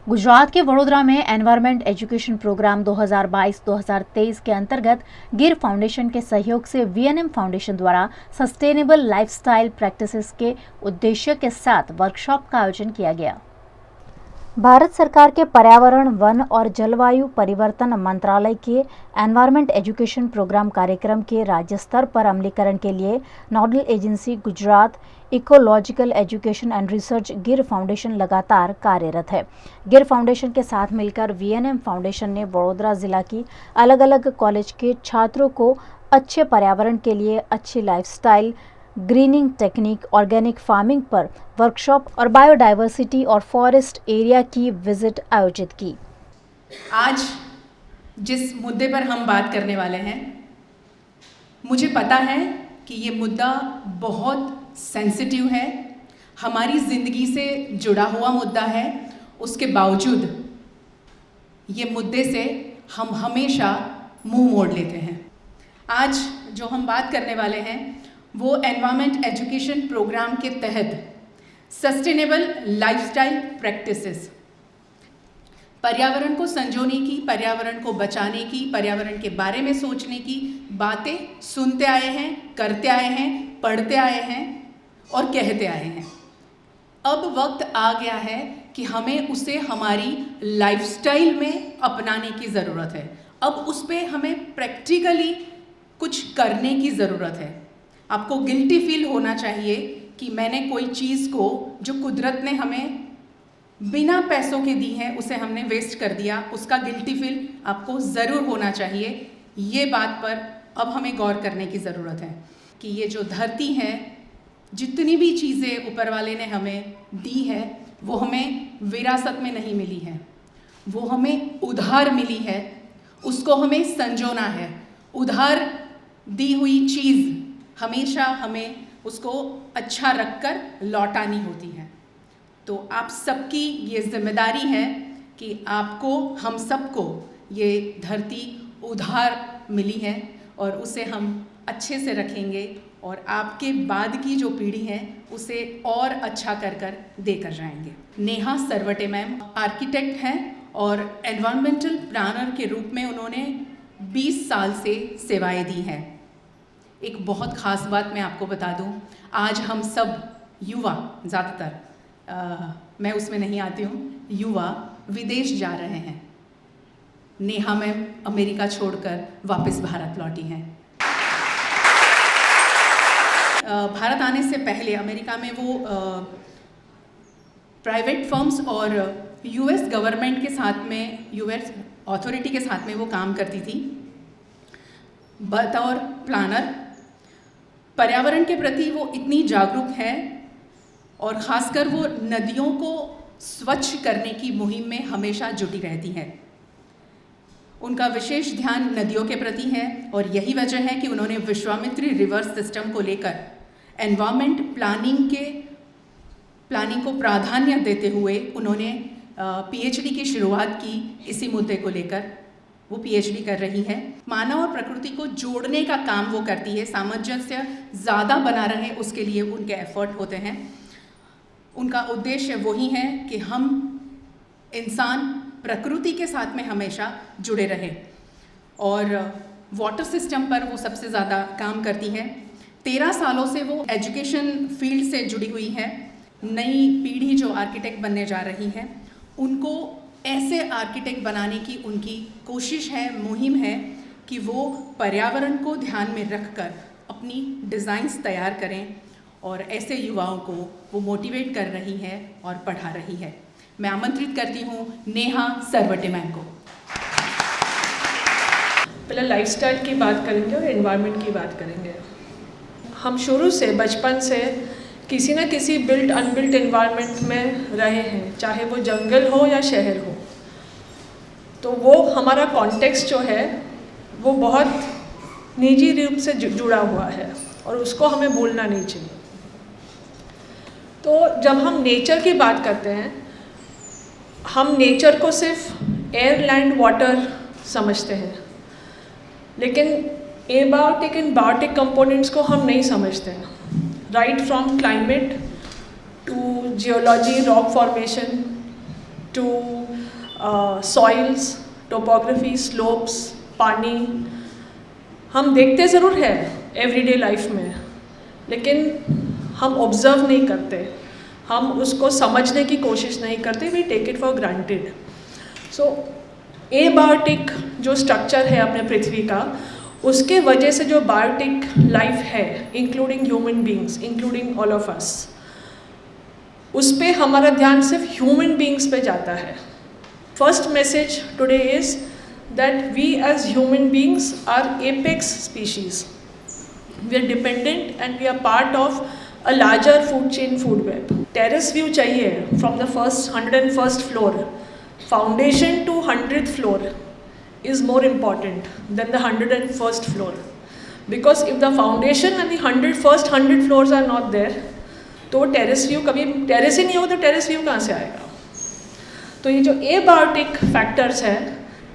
गुजरात के वडोदरा में environment education programme 2022-2023 के अंतर्गत गिर फाउंडेशन के सहयोग से वीएनएम फाउंडेशन द्वारा सस्टेनेबल लाइफस्टाइल प्रैक्टिसेस के उद्देश्य के साथ वर्कशॉप का आयोजन किया गया। भारत सरकार के पर्यावरण, वन और जलवायु परिवर्तन मंत्रालय के एनवायरमेंट एजुकेशन प्रोग्राम कार्यक्रम के राज्य स्तर पर अमलीकरण के लिए nodal agency Gujarat ecological education and research गिर फाउंडेशन लगातार कार्यरत है। गिर फाउंडेशन के साथ मिलकर वीएनएम फाउंडेशन ने वडोदरा जिला की अलग अलग कॉलेज के छात्रों को अच्छे पर्यावरण के लिए अच्छी lifestyle, grinning technique, organic farming पर वर्कशॉप और बायोडाइवर्सिटी और फॉरेस्ट एरिया की विजिट आयोजित की। आज जिस मुद्दे पर हम बात करने वाले हैं, मुझे पता है कि ये मुद्दा बहुत सेंसिटिव है, हमारी ज़िंदगी से जुड़ा हुआ मुद्दा है। उसके बावजूद ये मुद्दे से हम हमेशा मुंह मोड़ लेते हैं। आज जो हम बात करने वाले हैं वो एनवायरमेंट एजुकेशन प्रोग्राम के तहत सस्टेनेबल लाइफस्टाइल प्रैक्टिसेस, पर्यावरण को संजोने की, पर्यावरण को बचाने की, पर्यावरण के बारे में सोचने की बातें सुनते आए हैं, करते आए हैं, पढ़ते आए हैं और कहते आए हैं। अब वक्त आ गया है कि हमें उसे हमारी लाइफस्टाइल में अपनाने की ज़रूरत है। अब उस पर हमें प्रैक्टिकली कुछ करने की ज़रूरत है। आपको गिल्टी फील होना चाहिए कि मैंने कोई चीज़ को जो कुदरत ने हमें बिना पैसों के दी है उसे हमने वेस्ट कर दिया, उसका गिल्टी फील आपको ज़रूर होना चाहिए। ये बात पर अब हमें गौर करने की ज़रूरत है कि ये जो धरती है, जितनी भी चीज़ें ऊपर वाले ने हमें दी है वो हमें विरासत में नहीं मिली है, वो हमें उधार मिली है। उसको हमें संजोना है। उधार दी हुई चीज़ हमेशा हमें उसको अच्छा रखकर लौटानी होती है। तो आप सबकी ये जिम्मेदारी है कि आपको, हम सबको ये धरती उधार मिली है और उसे हम अच्छे से रखेंगे और आपके बाद की जो पीढ़ी है उसे और अच्छा कर देकर जाएंगे। नेहा सरवटे मैम आर्किटेक्ट हैं और एनवायरमेंटल प्लानर के रूप में उन्होंने 20 साल से सेवाएं दी हैं। एक बहुत ख़ास बात मैं आपको बता दूं, आज हम सब युवा, ज़्यादातर मैं उसमें नहीं आती हूँ, युवा विदेश जा रहे हैं। नेहा मैम अमेरिका छोड़कर वापस भारत लौटी हैं। भारत आने से पहले अमेरिका में वो प्राइवेट फर्म्स और यूएस गवर्नमेंट के साथ में, यूएस अथॉरिटी के साथ में वो काम करती थी बतौर प्लानर। पर्यावरण के प्रति वो इतनी जागरूक है और ख़ासकर वो नदियों को स्वच्छ करने की मुहिम में हमेशा जुटी रहती है। उनका विशेष ध्यान नदियों के प्रति है और यही वजह है कि उन्होंने विश्वामित्री रिवर सिस्टम को लेकर एनवायरमेंट प्लानिंग को प्राधान्य देते हुए उन्होंने पीएचडी की शुरुआत की। इसी मुद्दे को लेकर वो पीएचडी कर रही है। मानव और प्रकृति को जोड़ने का काम वो करती है, सामंजस्य ज़्यादा बना रहे उसके लिए उनके एफर्ट होते हैं। उनका उद्देश्य वही है कि हम इंसान प्रकृति के साथ में हमेशा जुड़े रहें और वाटर सिस्टम पर वो सबसे ज़्यादा काम करती है। 13 सालों से वो एजुकेशन फील्ड से जुड़ी हुई है। नई पीढ़ी जो आर्किटेक्ट बनने जा रही है उनको ऐसे आर्किटेक्ट बनाने की उनकी कोशिश है, मुहिम है कि वो पर्यावरण को ध्यान में रखकर अपनी डिज़ाइंस तैयार करें और ऐसे युवाओं को वो मोटिवेट कर रही है और पढ़ा रही है। मैं आमंत्रित करती हूँ नेहा सरवटे मैम को। पहले लाइफस्टाइल की बात करेंगे और एनवायरनमेंट की बात करेंगे। हम शुरू से, बचपन से किसी न किसी बिल्ट अनबिल्ट एनवायरनमेंट में रहे हैं, चाहे वो जंगल हो या शहर हो। तो वो हमारा कॉन्टेक्स्ट जो है वो बहुत निजी रूप से जुड़ा हुआ है और उसको हमें भूलना नहीं चाहिए। तो जब हम नेचर की बात करते हैं, हम नेचर को सिर्फ एयर, लैंड, वाटर समझते हैं, लेकिन एबायोटिक एंड बायोटिक कंपोनेंट्स को हम नहीं समझते हैं। Right from climate to geology, rock formation to soils, topography, slopes, पानी, हम देखते ज़रूर है एवरीडे लाइफ में, लेकिन हम ऑब्ज़र्व नहीं करते, हम उसको समझने की कोशिश नहीं करते, we take it for granted. So abiotic जो स्ट्रक्चर है अपने पृथ्वी का, उसके वजह से जो बायोटिक लाइफ है, including human beings, including all of us, उस पर हमारा ध्यान सिर्फ ह्यूमन बींग्स पे जाता है. First message today is that we as human beings are apex species. We are dependent and we are part of a larger food chain, food web. Terrace view चाहिए from the first 101st floor. Foundation to 100th floor is more important than the 101st floor, because if the foundation and the 100 floors are not there, तो terrace view कभी terrace ही नहीं होगा, तो terrace view कहाँ से आएगा. तो ये जो एबायोटिक फैक्टर्स हैं,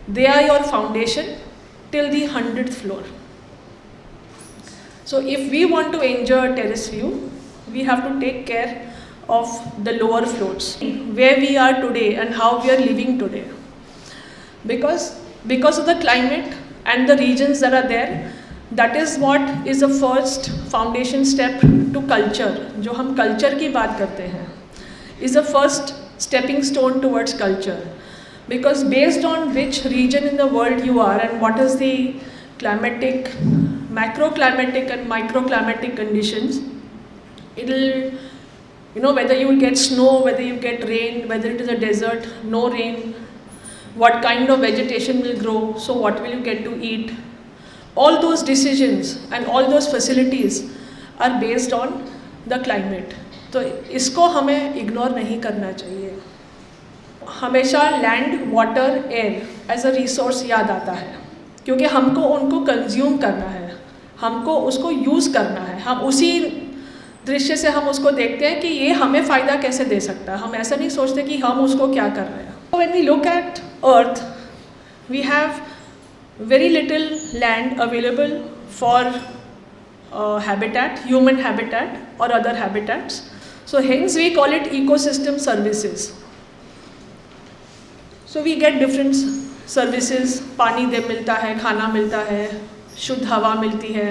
they are your foundation till the 100th floor. So if we want to enjoy terrace view, we have to take care of the lower floors, where we are today and how we are living today. Because of the climate and the regions that are there, that is what is the first foundation step to culture. जो हम culture की बात करते हैं, is the first stepping stone towards culture. Because based on which region in the world you are and what is the climatic, macroclimatic and microclimatic conditions, it'll, whether you will get snow, whether you get rain, whether it is a desert, no rain, what kind of vegetation will grow, so what will you get to eat. All those decisions and all those facilities are based on the climate. तो इसको हमें ignore नहीं करना चाहिए. हमेशा land, water, air as a resource याद आता है, क्योंकि हमको उनको कंज्यूम करना है, हमको उसको यूज़ करना है. हम उसी दृश्य से हम उसको देखते हैं कि ये हमें फ़ायदा कैसे दे सकता है. हम ऐसा नहीं सोचते कि हम उसको क्या कर रहे हैं. When we look at Earth, we have very little land available for habitat, human habitat or other habitats. So hence we call it ecosystem services. So we get different services. पानी दे मिलता है, खाना मिलता है, शुद्ध हवा मिलती है,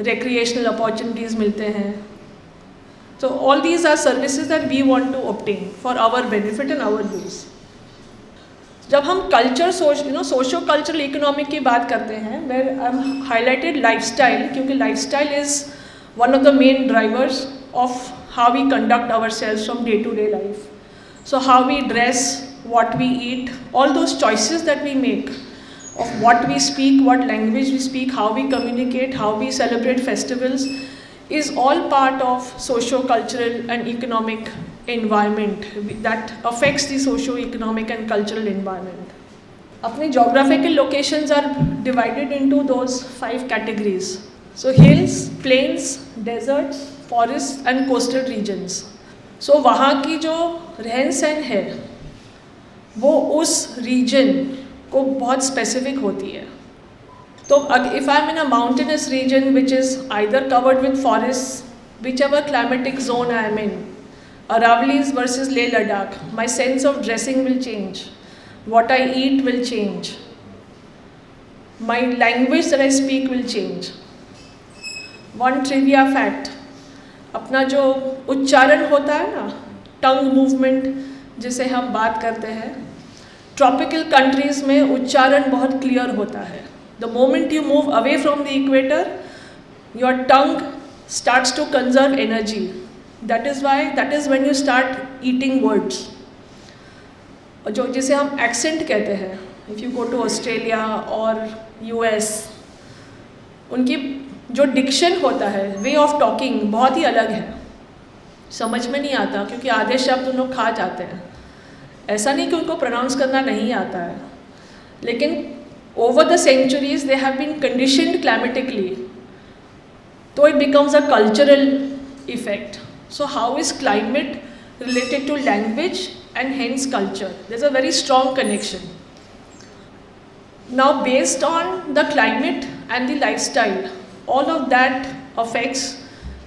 recreational opportunities मिलते हैं. So all these are services that we want to obtain for our benefit and our use. जब हम कल्चर सोशो कल्चरल इकोनॉमिक की बात करते हैं, where I'm highlighted lifestyle, क्योंकि lifestyle is one of the main drivers of how we conduct ourselves from day to day life. So how we dress, what we eat, all those choices that we make, of what we speak, what language we speak, how we communicate, how we celebrate festivals, is all part of socio-cultural and economic environment that affects the socio-economic and cultural environment. अपने geographical locations are divided into those 5 categories. So hills, plains, deserts, forests and coastal regions. So वहाँ की जो रहन सहन है, वो उस region को बहुत specific होती है. So if I'm in a mountainous region which is either covered with forests, whichever climatic zone I am in, Aravallis versus Leh Ladakh, my sense of dressing will change, what I eat will change, my language that I speak will change. One trivia fact, अपना जो उच्चारण होता है ना, टंग movement जिसे हम बात करते हैं, ट्रॉपिकल कंट्रीज़ में उच्चारण बहुत क्लियर होता है. The moment you move away from the equator, your tongue starts to conserve energy. That is when you start eating words. जो जिसे हम accent कहते हैं. If you go to Australia or US, उनकी जो diction होता है, way of talking बहुत ही अलग है. समझ में नहीं आता क्योंकि आधे शब्द उन लोग खा जाते हैं. ऐसा नहीं कि उनको pronounce करना नहीं आता है, लेकिन over the centuries they have been conditioned climatically, so it becomes a cultural effect. So how is climate related to language and hence culture? There's a very strong connection. Now based on the climate and the lifestyle, all of that affects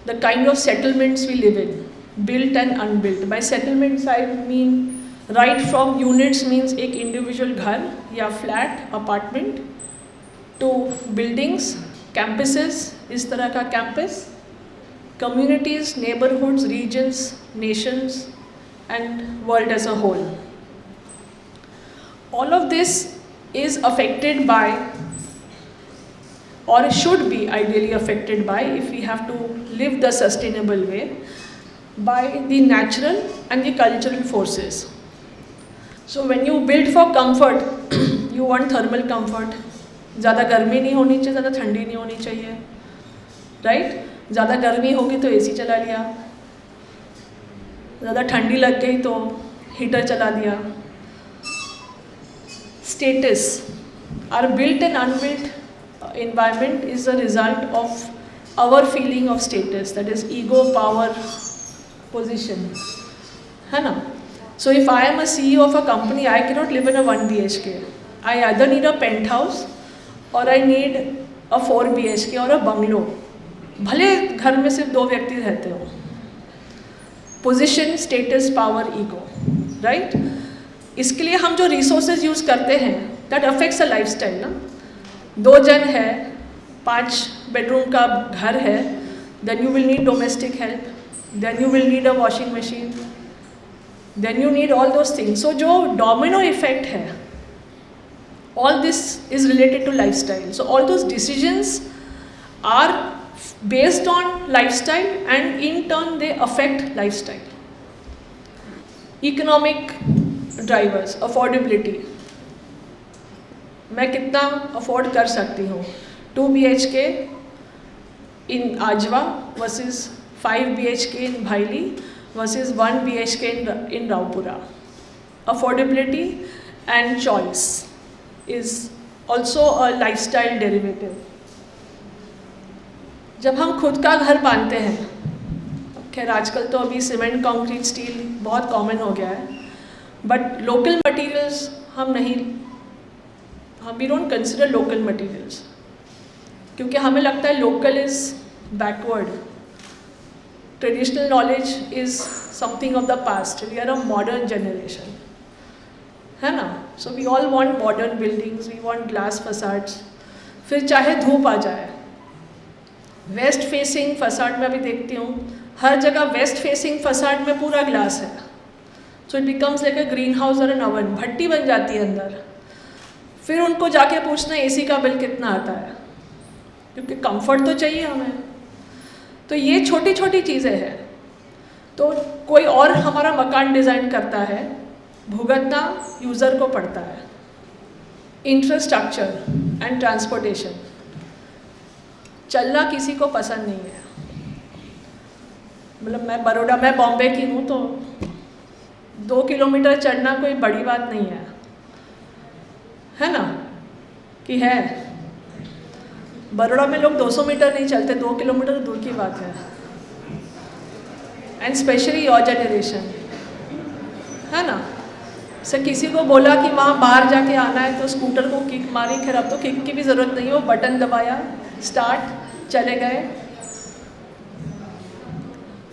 the kind of settlements we live in, built and unbuilt. By settlements I mean right from units means एक individual घर या flat apartment to buildings, campuses, इस तरह का campus, communities, neighborhoods, regions, nations, and world as a whole. All of this is affected by, or should be ideally affected by, if we have to live the sustainable way, by the natural and the cultural forces. So when you build for comfort, you want thermal comfort. ज़्यादा गर्मी नहीं होनी चाहिए, ज़्यादा ठंडी नहीं होनी चाहिए, right? ज़्यादा गर्मी होगी तो एसी चला लिया, ज़्यादा ठंडी लग गई तो हीटर चला दिया. Status, our built and unbuilt environment is a result of our feeling of status, that is ego, power, position, है ना? So if I am a CEO of a company, I cannot live in a 1 BHK. I either need a penthouse or I need a 4 BHK or a bungalow. भले घर में सिर्फ 2 व्यक्ति रहते हो. Position, status, power, ego, right? इसके लिए हम जो रिसोर्सेज यूज़ करते हैं दैट अफेक्ट्स अ लाइफस्टाइल ना. 2 जन है, 5 बेडरूम का घर है, then you will need domestic help, then you will need a washing machine, then you need all those things. So जो डोमिनो इफेक्ट है, all this is related to lifestyle. So all those decisions are based on lifestyle and in turn they affect lifestyle. Economic drivers, affordability. मैं कितना afford कर सकती हूँ? 2 BHK in Ajwa versus 5 BHK in Bhaili versus 1 BHK in Raupura. Affordability and choice is also a lifestyle derivative. जब हम खुद का घर बांधते हैं, खैर आजकल तो अभी सीमेंट, कंक्रीट, स्टील बहुत कॉमन हो गया है, but local materials we don't consider local materials, क्योंकि हमें लगता है local is backward. Traditional knowledge is something of the past. We are a modern generation, है ना? So we all want modern buildings, we want glass facades. फिर चाहे धूप आ जाए, वेस्ट फेसिंग फसाड में अभी देखती हूँ हर जगह वेस्ट फेसिंग फसाड में पूरा ग्लास है. So it becomes like a green house और एन ओवन. भट्टी बन जाती है अंदर. फिर उनको जाके पूछना एसी का बिल कितना आता है, क्योंकि कंफर्ट तो चाहिए हमें. तो ये छोटी छोटी चीज़ें हैं. तो कोई और हमारा मकान डिज़ाइन करता है, भुगतना यूज़र को पड़ता है. इंफ्रास्ट्रक्चर एंड ट्रांसपोर्टेशन, चलना किसी को पसंद नहीं है. मतलब मैं बॉम्बे की हूँ, तो 2 किलोमीटर चढ़ना कोई बड़ी बात नहीं है ना? कि है बड़ौदा में लोग 200 मीटर नहीं चलते, 2 किलोमीटर दूर की बात है. एंड स्पेशली योर जनरेशन, है ना? सर किसी को बोला कि वहाँ बाहर जाके आना है तो स्कूटर को किक मारी. खैर अब तो किक की भी ज़रूरत नहीं है, वो बटन दबाया, स्टार्ट, चले गए.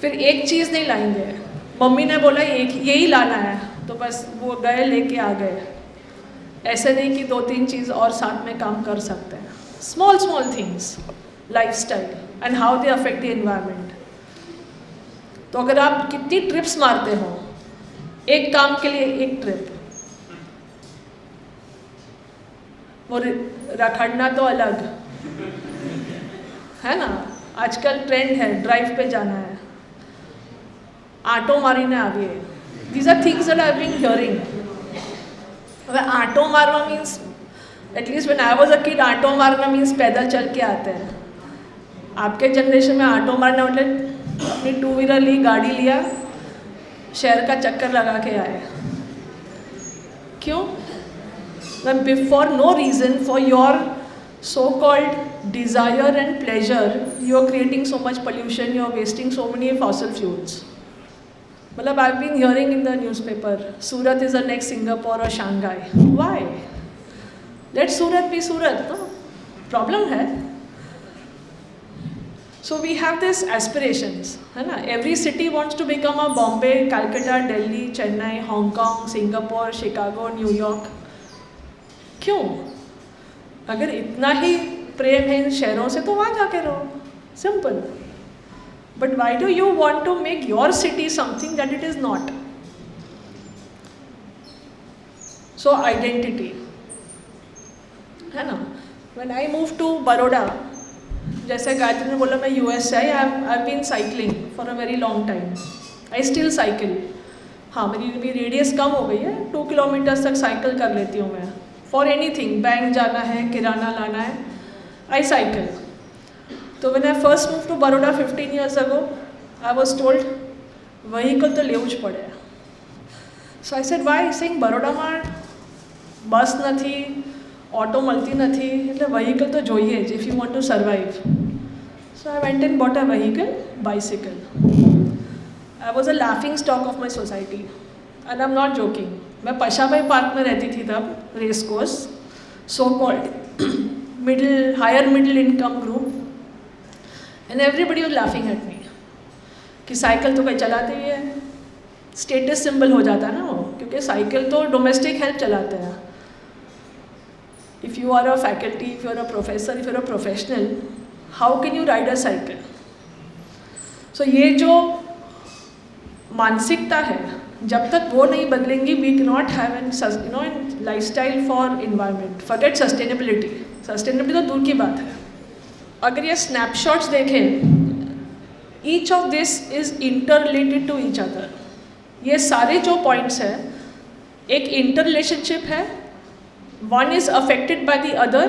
फिर एक चीज़ नहीं लाएंगे. मम्मी ने बोला यही लाना है, तो बस वो गए लेके आ गए. ऐसे नहीं कि 2-3 चीज़ और साथ में काम कर सकते हैं. Small things, lifestyle and how they affect the environment. तो अगर आप कितनी ट्रिप्स मारते हो, एक काम के लिए एक ट्रिप, वो रखड़ना तो अलग है ना. आजकल ट्रेंड है ड्राइव पे जाना है, आटो मारीने आविए. These are things that I have been hearing. अगर आटो मारना means, at least when I was a kid, आटो मारना मीन्स पैदल चल के आते हैं. आपके जनरेशन में आटो मारना मतलब अपनी 2 व्हीलर ली, गाड़ी लिया, शहर का चक्कर लगा के आए. क्यों? Before no reason, for your so-called desire and pleasure, you are creating so much pollution, you are wasting so many fossil fuels. मतलब I've been hearing in the newspaper, Surat is the next Singapore or Shanghai. Why? Let Surat be Surat, no? Problem है. So we have this aspirations, है ना? Every city wants to become a Bombay, Calcutta, Delhi, Chennai, Hong Kong, Singapore, Chicago, New York. क्यों? अगर इतना ही प्रेम है इन शहरों से तो वहाँ जाके रहो, simple. But why do you want to make your city something that it is not? So identity, है ना? When I moved to Baroda, जैसे गायत्री ने बोला मैं US से आई, I've been cycling for a very long time. I still cycle. हाँ, मेरी radius कम हो गई है, 2 किलोमीटर्स तक साइकिल कर लेती हूँ मैं. For anything, बैंक जाना है, किराना लाना है, I cycle. तो when I first moved to Baroda 15 years ago, I was told, vehicle તો લેવું જ પડે. So I said, why? Saying બરોડામાં બસ નથી, ઓટો મળતી નથી, એટલે vehicle તો જોઈએ જ if you want to survive. So I went and bought a vehicle, bicycle. I was a laughing stock of my society. And I'm not joking. मैं पशाबाई park में रहती थी तब, race course, so called higher middle income group. And everybody was laughing at me. कि cycle तो कोई चलाते ही है, स्टेटस सिंबल हो जाता है ना वो, क्योंकि साइकिल तो डोमेस्टिक हेल्प चलाते हैं. If you are a faculty, if you are a professor, if you are a professional, how can you ride a cycle? So ये जो मानसिकता है, जब तक वो नहीं बदलेंगी, we cannot have a lifestyle for environment. Forget sustainability. Sustainability तो दूर की बात है. अगर ये snapshots देखें, each of this is interrelated to each other. ये सारे जो points हैं, एक interrelationship है. One is affected by the other,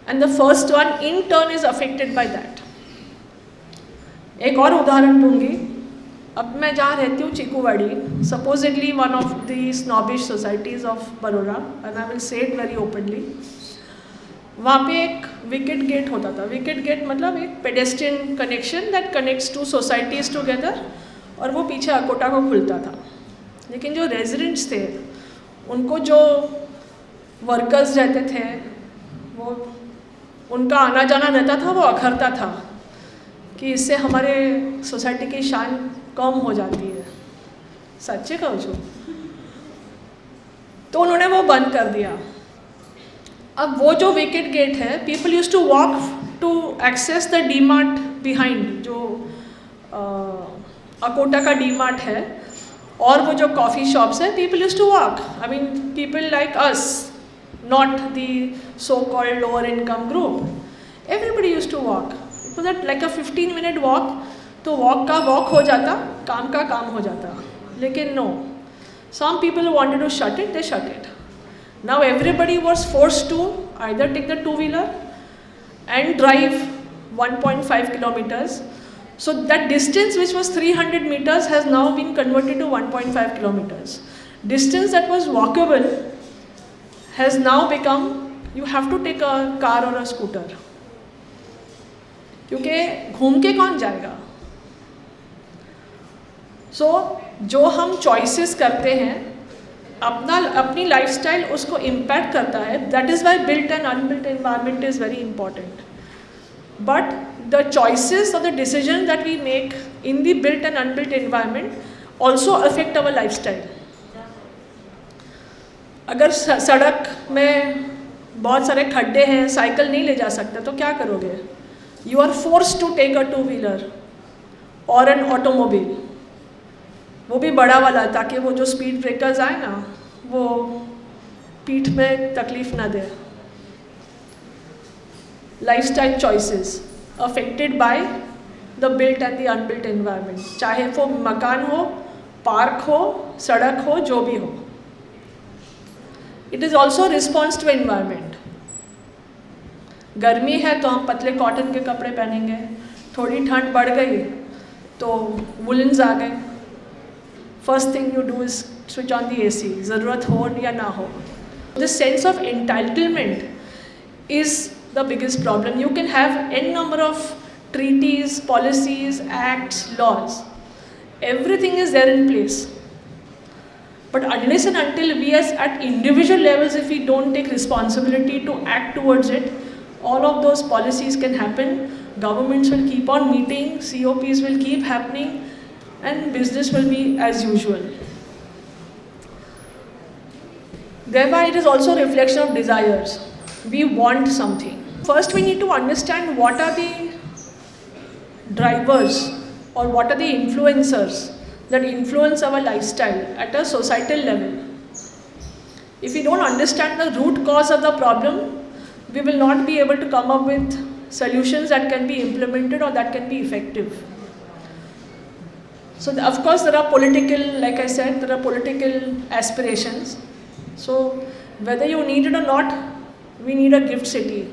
and the first one in turn is affected by that. एक और उदाहरण दूंगी. अब मैं जहाँ रहती हूँ चिकूवाड़ी, supposedly one of the snobbish societies of Baroda, and I will say it very openly. वहाँ पे एक wicket gate होता था. Wicket gate मतलब एक pedestrian connection that connects two societies together, और वो पीछे अकोटा को खुलता था. लेकिन जो residents थे, उनको जो वर्कर्स रहते थे, वो उनका आना जाना रहता था, वो अखरता था कि इससे हमारे सोसाइटी की शान कम हो जाती है. सच्चे कहूँ जो, तो उन्होंने वो बंद कर दिया. अब वो जो विकेट गेट है, people use to walk to access the D Mart behind, जो अकोटा का डी मार्ट है, और वो जो कॉफ़ी शॉप्स है, people use to walk. I mean people like us, not the so-called lower income group. Everybody used to walk. It was like a 15-minute walk. तो walk का walk हो जाता, काम का काम हो जाता. लेकिन no, some people wanted to shut it, they shut it. Now everybody was forced to either take the two-wheeler and drive 1.5 kilometers. So that distance which was 300 meters has now been converted to 1.5 kilometers. Distance that was walkable has now become, you have to take a car or a scooter. क्योंकि घूम के कौन जाएगा? So जो हम choices करते हैं, अपनी lifestyle उसको impact करता है. That is why built and unbuilt environment is very important. But the choices or the decisions that we make in the built and unbuilt environment also affect our lifestyle. अगर सड़क में बहुत सारे खड्डे हैं, साइकिल नहीं ले जा सकते, तो क्या करोगे? You are forced to take a two wheeler और एन ऑटोमोबाइल, वो भी बड़ा वाला, ताकि वो जो स्पीड ब्रेकर्स आए ना, वो पीठ में तकलीफ ना दे. Lifestyle choices affected by the built and the unbuilt environment, चाहे वो मकान हो, पार्क हो, सड़क हो, जो भी हो. It is also response to environment. गर्मी है तो हम पतले कॉटन के कपड़े पहनेंगे, थोड़ी ठंड बढ़ गई तो वुलन्स आ गए. First thing you do is switch on the AC, ज़रूरत हो या ना हो. This sense of entitlement is the biggest problem. You can have n number of treaties, policies, acts, laws. Everything is there in place. But unless and until we as at individual levels, if we don't take responsibility to act towards it, all of those policies can happen, Governments will keep on meeting, COPs will keep happening, and business will be as usual. Thereby, it is also a reflection of desires. We want something. First, we need to understand what are the drivers or what are the influencers that influence our lifestyle at a societal level. If we don't understand the root cause of the problem, we will not be able to come up with solutions that can be implemented or that can be effective. So, of course, there are political, like I said, there are political aspirations. So, whether you need it or not, we need a gift city.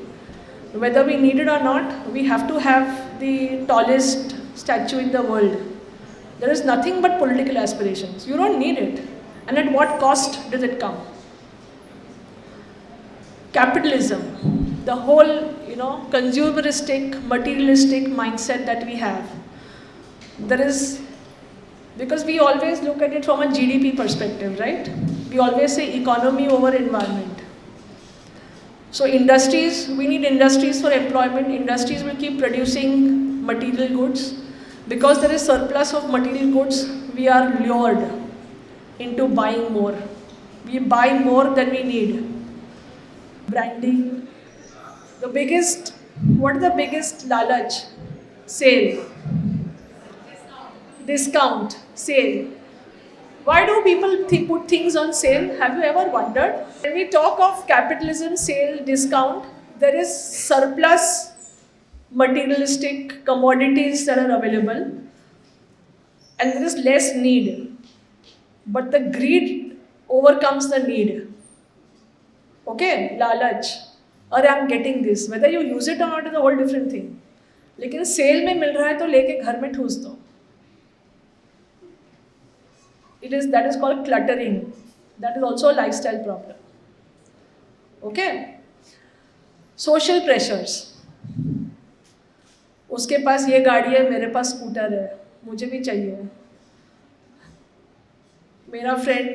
Whether we need it or not, we have to have the tallest statue in the world. There is nothing but political aspirations. You don't need it. And at what cost does it come? Capitalism, the whole, consumeristic, materialistic mindset that we have. There is, because we always look at it from a GDP perspective, right? We always say economy over environment. So industries, we need industries for employment. Industries will keep producing material goods. Because there is surplus of material goods, we are lured into buying more. We buy more than we need. Branding. What is the biggest lalach? Sale. Discount. Sale. Why do people put things on sale? Have you ever wondered? When we talk of capitalism, sale, discount, there is surplus materialistic commodities that are available and there is less need. But the greed overcomes the need. Okay, lalach. Or I'm getting this. Whether you use it or not is a whole different thing. लेकिन cell में मिल रहा है तो लेके घर में ठूस दो. That is called cluttering. That is also a lifestyle problem. Okay? Social pressures. उसके पास ये गाड़ी है, मेरे पास स्कूटर है, मुझे भी चाहिए. मेरा फ्रेंड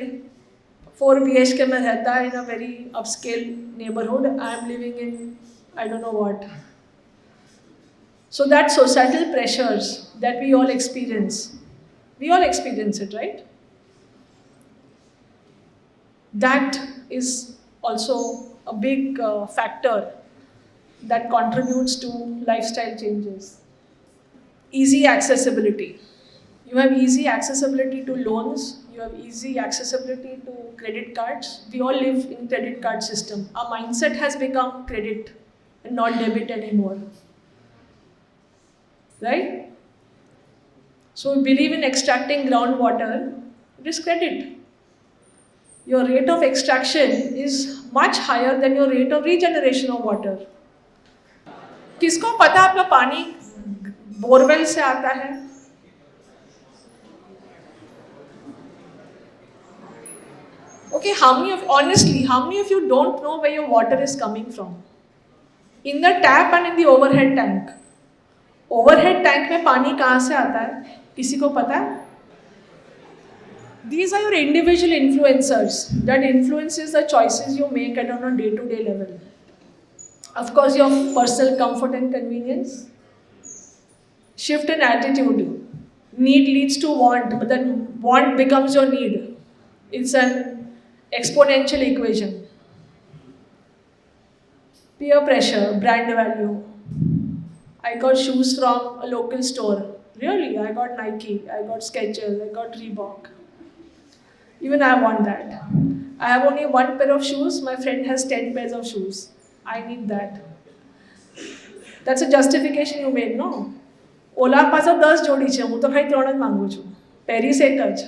4 BHK में रहता है in a very upscale neighborhood. I am living in I don't know what. So that societal pressures that we all experience it, right? That is also a big factor that contributes to lifestyle changes. Easy accessibility. You have easy accessibility to loans, you have easy accessibility to credit cards. We all live in credit card system. Our mindset has become credit and not debit anymore. Right? So we believe in extracting groundwater, it is credit. Your rate of extraction is much higher than your rate of regeneration of water. किसको पता आपका पानी borewell से आता है? Okay, how many of you don't know where your water is coming from? In the tap and in the overhead tank. Overhead tank में पानी कहाँ से आता है? किसी को पता है? These are your individual influencers that influences the choices you make on a day-to-day level. Of course, your personal comfort and convenience. Shift in attitude. Need leads to want, but then want becomes your need. It's an exponential equation. Peer pressure, brand value. I got shoes from a local store. Really, I got Nike, I got Skechers, I got Reebok. Even I want that. I have only one pair of shoes, my friend has 10 pairs of shoes. I need that. That's a justification you made, no? ઓલા પાસે 10 જોડી છે, હું તો ખાલી 3 જ માંગુ છું. Paris એક જ.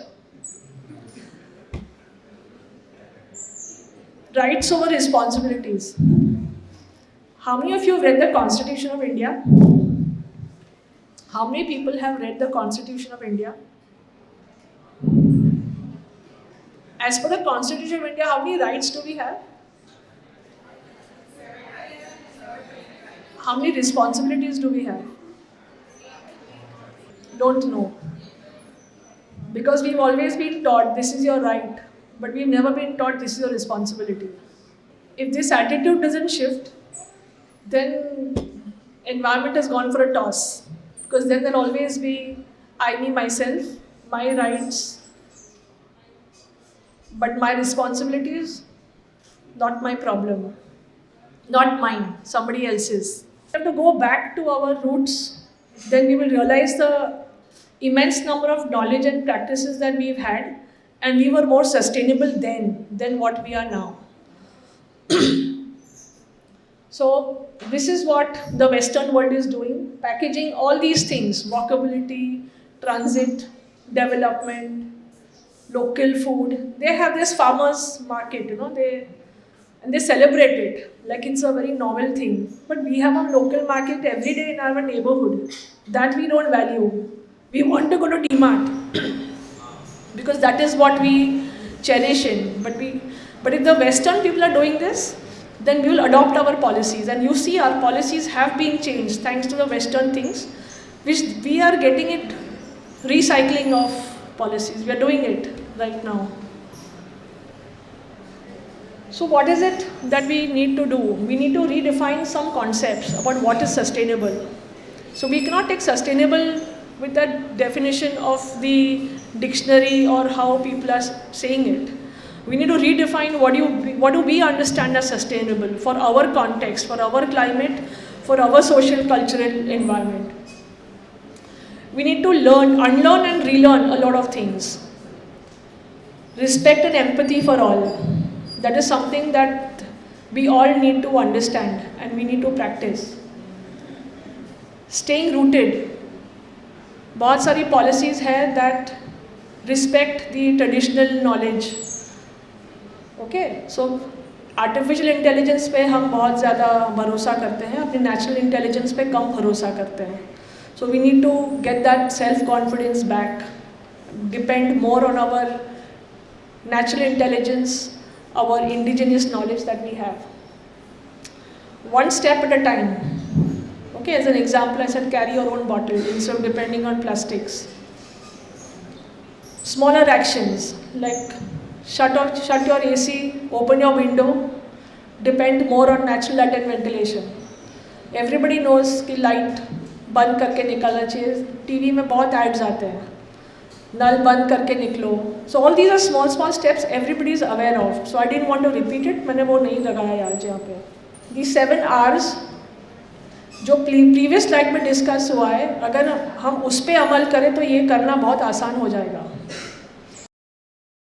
Rights over responsibilities. How many of you have read the Constitution of India? How many people have read the Constitution of India? As per the Constitution of India, how many rights do we have? How many responsibilities do we have? Don't know. Because we've always been taught this is your right, but we've never been taught this is your responsibility. If this attitude doesn't shift, then environment has gone for a toss, because then there'll always be I, me, myself, my rights, but my responsibilities, not my problem, not mine, somebody else's. We have to go back to our roots, then we will realize the immense number of knowledge and practices that we've had, and we were more sustainable then than what we are now. So this is what the Western world is doing, packaging all these things: walkability, transit, development, local food. They have this farmers market, they celebrate it like it's a very novel thing. But we have a local market every day in our neighborhood that we don't value. We want to go to DMart because that is what we cherish in. But if the Western people are doing this, then we will adopt our policies. And you see, our policies have been changed thanks to the Western things, which we are getting it, recycling of policies. We are doing it right now. So what is it that we need to do? We need to redefine some concepts about what is sustainable. So we cannot take sustainable with that definition of the dictionary or how people are saying it. We need to redefine what do we understand as sustainable for our context, for our climate, for our social cultural environment. We need to unlearn and relearn a lot of things. Respect and empathy for all. That is something that we all need to understand and we need to practice. Staying rooted. बहुत सारी policies हैं that respect the traditional knowledge. Okay, so artificial intelligence पे हम बहुत ज़्यादा भरोसा करते हैं, अपने natural intelligence पे कम भरोसा करते हैं. So we need to get that self-confidence back, depend more on our natural intelligence, our indigenous knowledge that we have. One step at a time. Okay, as an example, I said carry your own bottle instead of depending on plastics. Smaller actions like shut your AC, open your window, depend more on natural light and ventilation. Everybody knows कि light बंद करके निकलना चाहिए. TV में बहुत ads आते हैं, नल बंद करके निकलो. So all these are small steps everybody is aware of. So I didn't want to repeat it. मैंने वो नहीं लगाया आज यहाँ पे. These 7 R's जो प्रीवियस स्लाइड में डिस्कस हुआ है, अगर हम उस पर अमल करें तो ये करना बहुत आसान हो जाएगा.